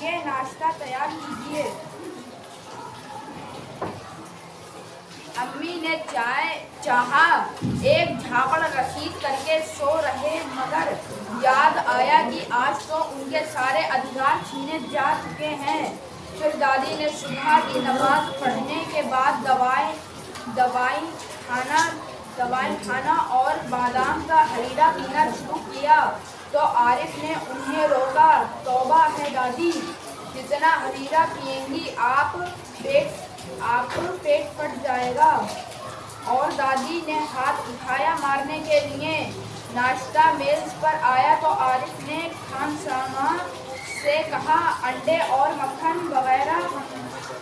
ये नाश्ता तैयार कीजिए। अम्मी ने चाहा एक झापड़ रसीद करके सो रहे, मगर याद आया कि आज तो उनके सारे अधिकार छीने जा चुके हैं। फिर दादी ने सुबह की नमाज पढ़ने के बाद दवाई खाना और बादाम का हलीरा पीना शुरू किया तो आरिफ ने उन्हें रोका। तौबा है दादी, जितना हलीरा पिएंगी आप पेट फट जाएगा। और दादी ने हाथ उठाया मारने के लिए। नाश्ता मेज पर आया तो आरिफ ने खानसामा से कहा, अंडे और मक्खन वगैरह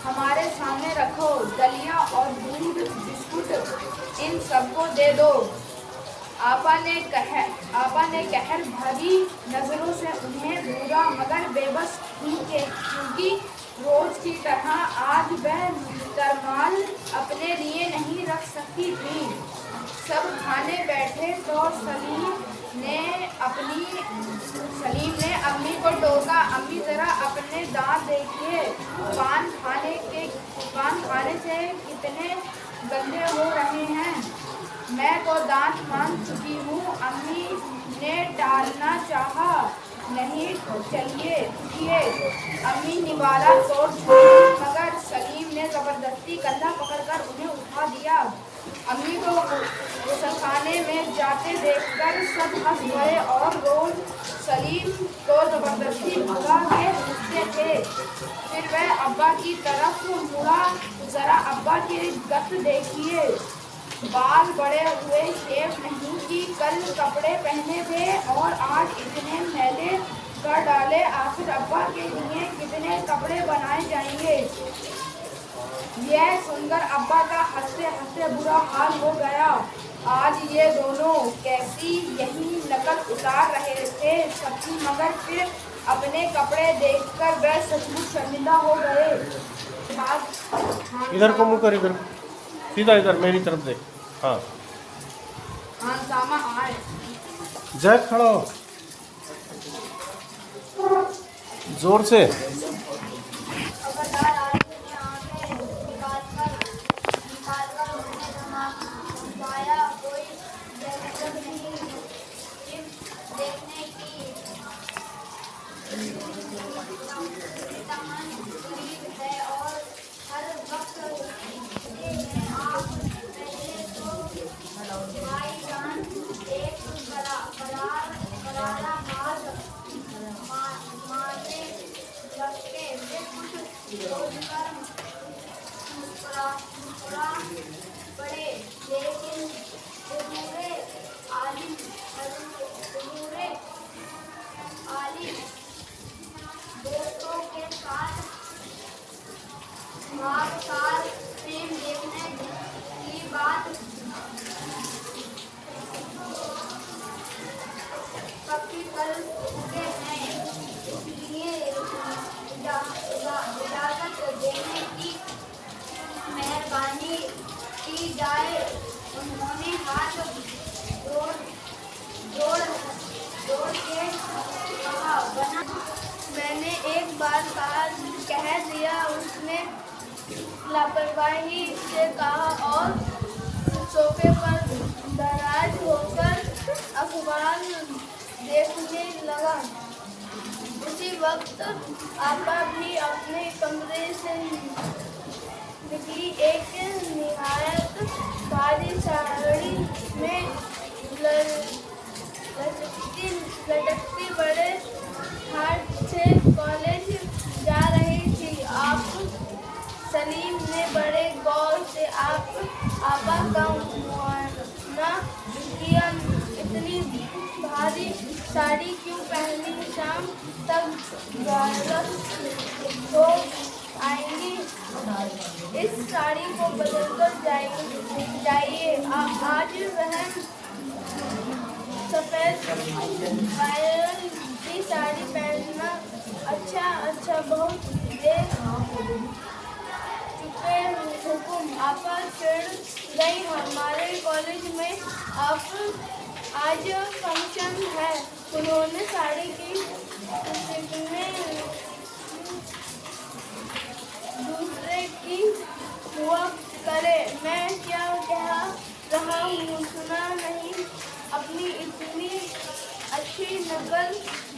हमारे सामने रखो, दलिया और दूध बिस्कुट इन सबको दे दो। आपा ने कहर भरी नजरों से उन्हें घूरा, मगर बेबस थी क्योंकि रोज की तरह आज वह तरमाल अपने लिए नहीं रख सकती थी। सब खाने बैठे तो सलीम ने अम्मी को टोका, अम्मी जरा अपने दांत देखिए, पान खाने से कितने गंदे हो रहे हैं। मैं तो दांत मान चुकी हूँ, अम्मी ने टालना चाहा। नहीं चलिए उठिए, अम्मी निवाला तोड़ छोड़ी, मगर सलीम ने जबरदस्ती कंधा पकड़कर उन्हें उठा दिया। अम्मी को गुस्लखाने में जाते देखकर सब हंस गए और रोज सलीम को जबरदस्ती भगा के हंसते थे। फिर वह अब्बा की तरफ मुड़ा, जरा अब्बा की गत देखिए, बाल बड़े हुए, शेव नहीं की, कल कपड़े पहने थे और आज इतने मैले कर डाले। आखिर अब्बा के लिए कितने कपड़े बनाए जाएंगे। यह सुनकर अब्बा का हंसते हंसते बुरा हाल हो गया। आज ये दोनों कैसी यही नकल उतार रहे थे सबकी, मगर फिर अपने कपड़े देखकर वह सचमुच शर्मिंदा हो गए। इधर को मुँह कर, इधर सीधा, इधर मेरी तरफ देख। हाँ सामा आए। जय खड़ा हो, जोर से। दोस्तों के साथ फिल्म देखने की बात पक्की कर चुके हैं, इसलिए इजाजत देने की मेहरबानी की जाए। उन्होंने हाथ जोड़ के कहा, बना मैंने एक बार कह दिया, उसने लापरवाही से कहा और सोफे पर दराज होकर अखबार देखने लगा। उसी वक्त आपा भी अपने कमरे से निकली। एक निहायत भारी साड़ी में लटकती बड़े हाथ से कॉलेज जा रही थी। आप सलीम ने बड़े गौर से आपा का मुआयना किया। इतनी भारी साड़ी क्यों पहनी, शाम तक गायब हो आएंगी, इस साड़ी को बदलकर जाइए। आज वह सफेद वायरल की साड़ी पहनना अच्छा बहुत देर चुके हुकुम। आपा चिढ़ गई, हमारे कॉलेज में आज फंक्शन है। उन्होंने साड़ी की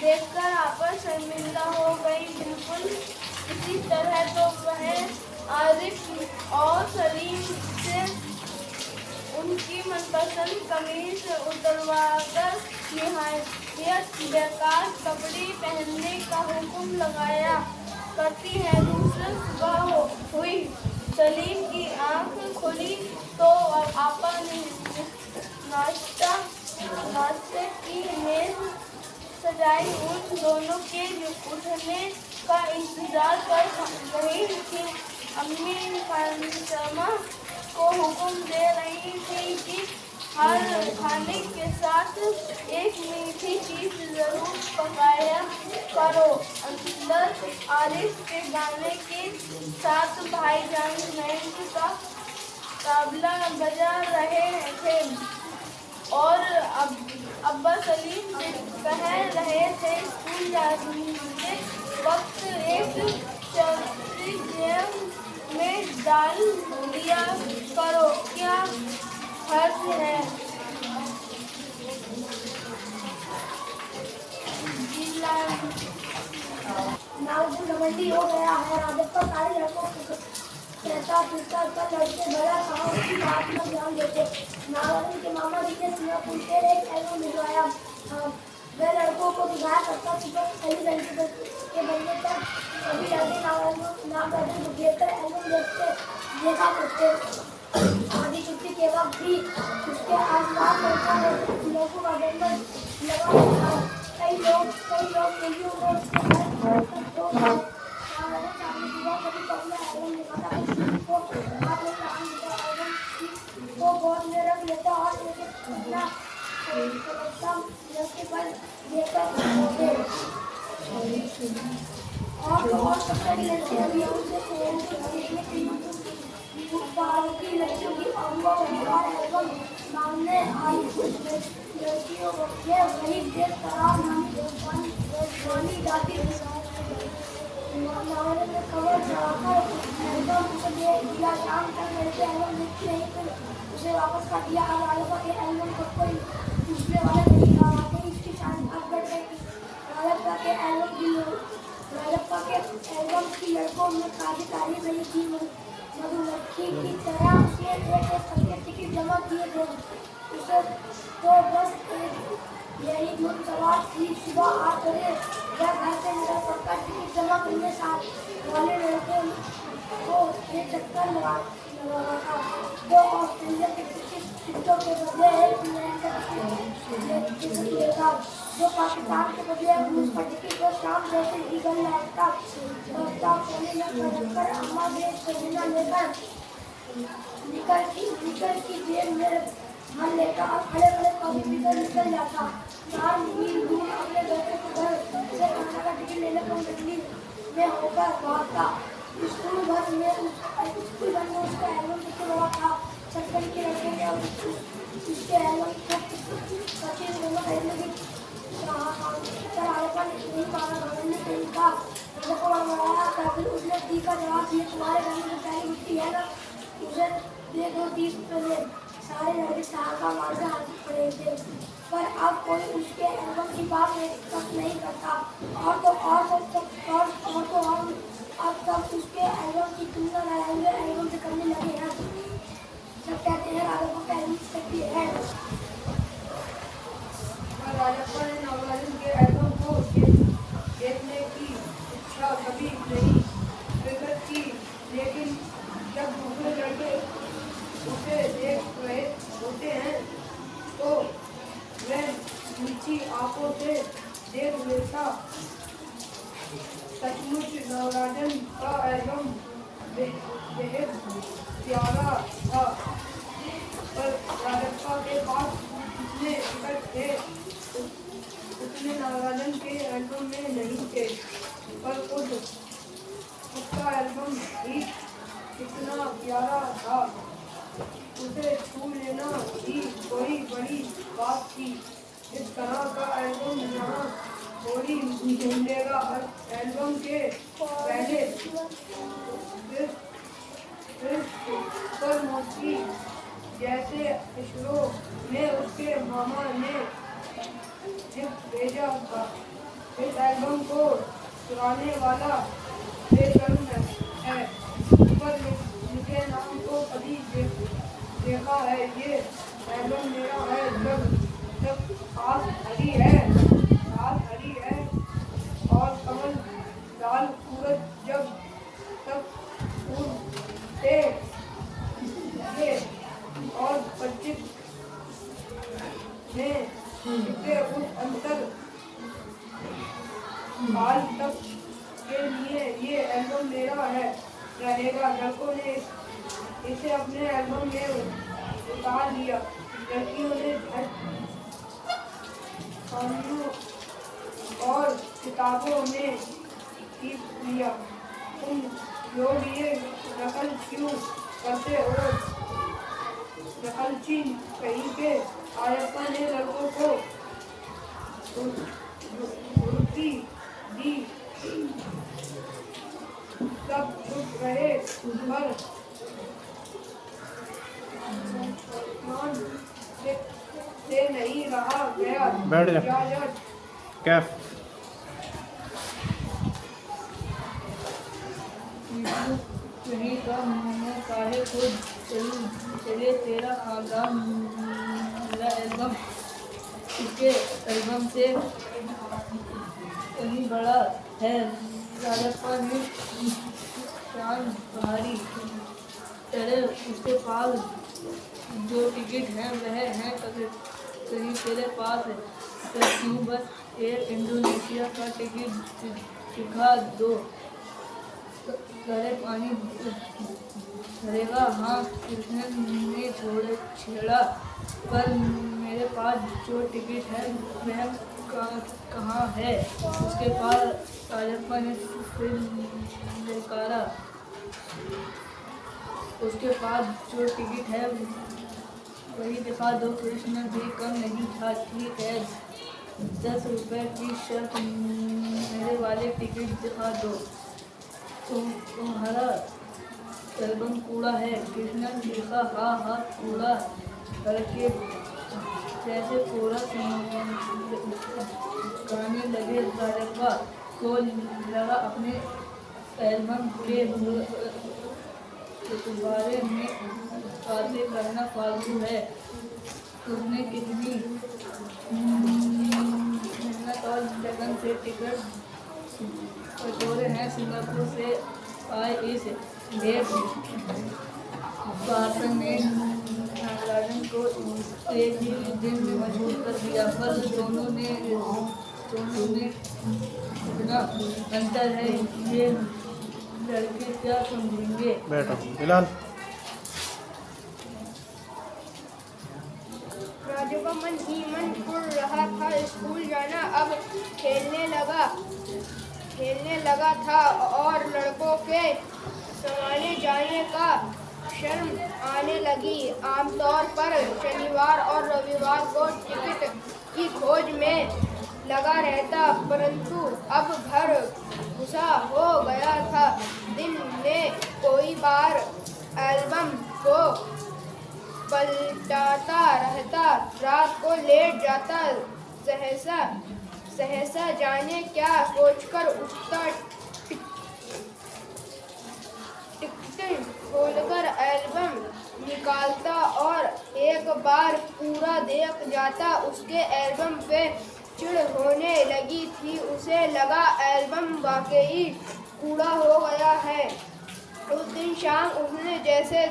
देखकर आपस शर्मिंदा हो गई। बिल्कुल इसी तरह तो वह आरिफ और सलीम से उनकी मनपसंद कमीज उतरवाकर निहायत बेकार कपड़े पहनने का हुक्म लगाया करती है। दूसरी सुबह हुई, सलीम की आंख खुली तो आपा ने नाश्ते की मेज सजाई। उन दोनों के उठने का इंतजार कर रही थी। अम्मी फातिमा को हुक्म दे रही थी कि हर खाने के साथ एक मीठी चीज जरूर पकाया करो। अंदर आरिफ के गाने के साथ भाईजान बैंड का तबला बजा रहे थे और अब्बा सलीम कह रहे थे स्कूल जाते वक्त एक चपटी जेब में डाल दिया करो, क्या हर्ज है। नावंडी हो गया है। राजद पर सारे लड़कों को कहता फिरता कर लड़के बड़ा कहा उसकी बात में ध्यान देते। नावंडी के मामा जी ने सिंगापुर से एक एल्बम भिजवाया। वह लड़कों को दिखाया करता सुबह पहली घंटे के बनने तक सभी लड़के नावंडी को देखकर एल्बम देखा करते। आधी छुट्टी के वक्त भी उसके आसपास लोगों का जंगल लगा था। कई लोग टीवियों में उसके वो गोद में रख लेता और और सबसे लड़के अभी की लड़कियों की एल्बम मांगने आई। लड़कियों के वही देश करार मानी जाती ने खबर चढ़ाकर एल्बम उसे दे दिया। शाम तक लड़के एल्बम देखते नहीं, फिर उसे वापस कर दिया। अब राजप्पा के एल्बम को कोई पूछने वाला नहीं था। वाकई इसकी शान बढ़ गई। राजप्पा के एल्बम की लड़कों में काफी तारीफ रही थी। मधुमक्खी की तरह उसने एक टिकट जमा किए थे। उसे तो बस यही धुन सवार थी। सुबह 8 बजे वह घर से निकल पड़कर टिकट जमा करने वाले लड़के को एक चक्कर लगा था। वो ऑस्ट्रेलिया के टिकटों के बदले एक इंग्लैंड का टिकट लेता, जो पाकिस्तान के बदले रूस का टिकट को शाम जैसे निकल लाता। सोने में रखकर अम्मा ने सजना लेकर निकल की जेब में मन लेकर और खड़े खड़े कभी पीकर निकल जाता। 4 मील दूर अपने बेटे के घर से खाना का टिकट लेने को दिल्ली में होकर भागता। स्कूल भर में उसका एल्बम टिकट हुआ था। छप्पन के लड़के ने उसके एल्बम को 25 में खरीदने की नहीं पाना घमंड नहीं था। को बढ़ाया था। फिर उसने दी का जवाब दिया, तुम्हारे घर में पहली मिट्टी है ना, उसे दे दो 30 रुपये। सारे लड़के का मारकर हाथ पड़े थे, पर अब कोई उसके एल्बम की बात नहीं करता। और अब तक उसके एल्बम की तुलना नए एल्बम से करने लगे हैं। सब कहते हैं राजप्पा का एल्बम सकती है। राजप्पा ने नवाजुद्दीन के एल्बम को देखने की इच्छा कभी नहीं प्रकट की, लेकिन जब दूसरे लड़के उसे देख रहे होते हैं तो वह नीची आंखों से देख लेता। सचमुच नवराजन का एल्बम बेहद प्यारा था, पर राजप्पा के पास जितने टिकट थे उतने नवराजन के एल्बम में नहीं थे। पर उसका एल्बम ही कितना प्यारा था, उसे छू लेना ही कोई बड़ी बात थी। इस तरह का एल्बम यहाँ थोड़ी ढूंढेगा। एल्बम के पहले पर मोती जैसे इशरों में उसके मामा ने भेजा था। इस एल्बम को चुराने वाला बेशर्म है। ऊपर लिखे नाम को कभी देखा है। ये एल्बम मेरा है। जब आस हरी है और कमल लाल सूरज जब तक उड़ते ये और 25 में इसे उस अंतर काल तक के लिए ये एल्बम मेरा है रहेगा। लड़कों ने इसे अपने एल्बम में उतार लिया। लड़कियों ने कहानियों और किताबों में सीख लिया। तुम लोग ये नकल क्यों करते हो? नकलची कहीं के। आयप्पा ने लड़कों को धुड़की दी। सब चुप रहे पर मान से नहीं रहा गया। बैठ जा। इजाजत। कैफ। कहीं का मैं काहे को चले तेरा खानदान मेरा एल्बम इसके एल्बम से कहीं बड़ा है। राजप्पा ने शान भारी तेरे उसके पास जो टिकट हैं वह हैं कहीं तेरे पास है। तो क्यों बस एयर इंडोनेशिया का टिकट दिखा दो। करे पानी भरेगा। हाँ कृष्ण ने छेड़ा पर मेरे पास जो टिकट है वह कहाँ है? उसके पास राजप्पा ने फिर ललकारा। उसके पास जो टिकट है वही दिखा दो। कृष्ण भी कम नहीं था। ठीक है 10 रुपए की शर्त मेरे वाले टिकट दिखा दो। तुम्हारा एल्बम कूड़ा है। कृष्ण ने लिखा। हाँ कूड़ा करके जैसे पूरा गाने लगे। राजप्पा को लगा अपने एल्बम के बारे में बातें करना फालतू है। तुमने कितनी मेहनत और लगन से टिकट बटोरे हैं। सिंगापुर से आए इस एक पार्सन ने नागराजन को एक ही दिन में मजबूर कर दिया। पर दोनों में इतना अंतर है ये लड़के क्या समझेंगे? बैठो बिलाल। राजप्पा मन ही मन उड़ रहा था। स्कूल जाना अब खेलने लगा था और लड़कों के समाने जाने का शर्म आने लगी। आमतौर पर शनिवार और रविवार को टिकट की खोज में लगा रहता परंतु अब घर घुसा हो गया था। दिन में कोई बार एल्बम को पलटाता रहता। रात को लेट जाता। सहसा जाने क्या सोचकर उठता। टिकट खोलकर एल्बम निकालता और एक बार पूरा देख जाता। उसके एल्बम पे चिढ़ होने लगी थी। उसे लगा एल्बम वाकई कूड़ा हो गया है। उस दिन शाम उसने जैसे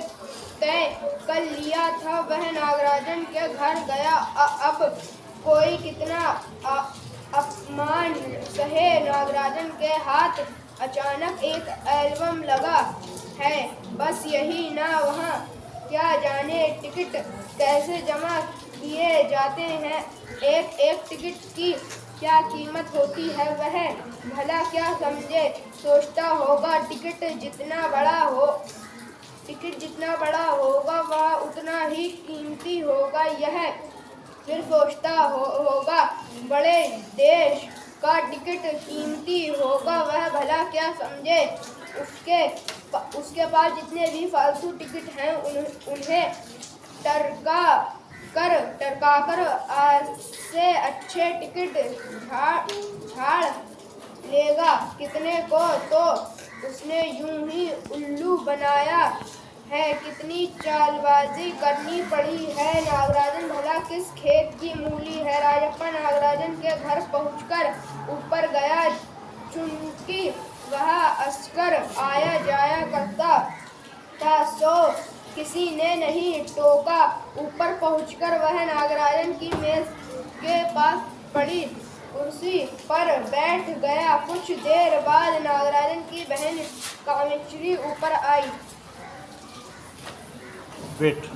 तय कर लिया था वह नागराजन के घर गया। अब कोई कितना अपमान सहे। नागराजन के हाथ अचानक एक एल्बम लगा है। बस यही ना वहाँ क्या जाने टिकट कैसे जमा किए जाते हैं। एक टिकट की क्या कीमत होती है वह भला क्या समझे। सोचता होगा टिकट जितना बड़ा होगा वह उतना ही कीमती होगा। यह फिर सोचता होगा बड़े देश का टिकट कीमती होगा वह भला क्या समझे। उसके पास जितने भी फालतू टिकट हैं उन्हें टरका कर टरकाकर से अच्छे टिकट झाड़ लेगा कितने को, तो उसने यूं ही उल्लू बनाया है। कितनी चालबाजी करनी पड़ी है। नागराजन भला किस खेत की मूली है। राजप्पा नागराजन के घर पहुंचकर ऊपर गया, चूंकि वह अस्कर आया जाया करता था, सो किसी ने नहीं टोका। ऊपर पहुंचकर वह नागराजन की मेज के पास पड़ी कुर्सी पर बैठ गया। कुछ देर बाद नागराजन की बहन कामेश्वरी ऊपर आई। वेट।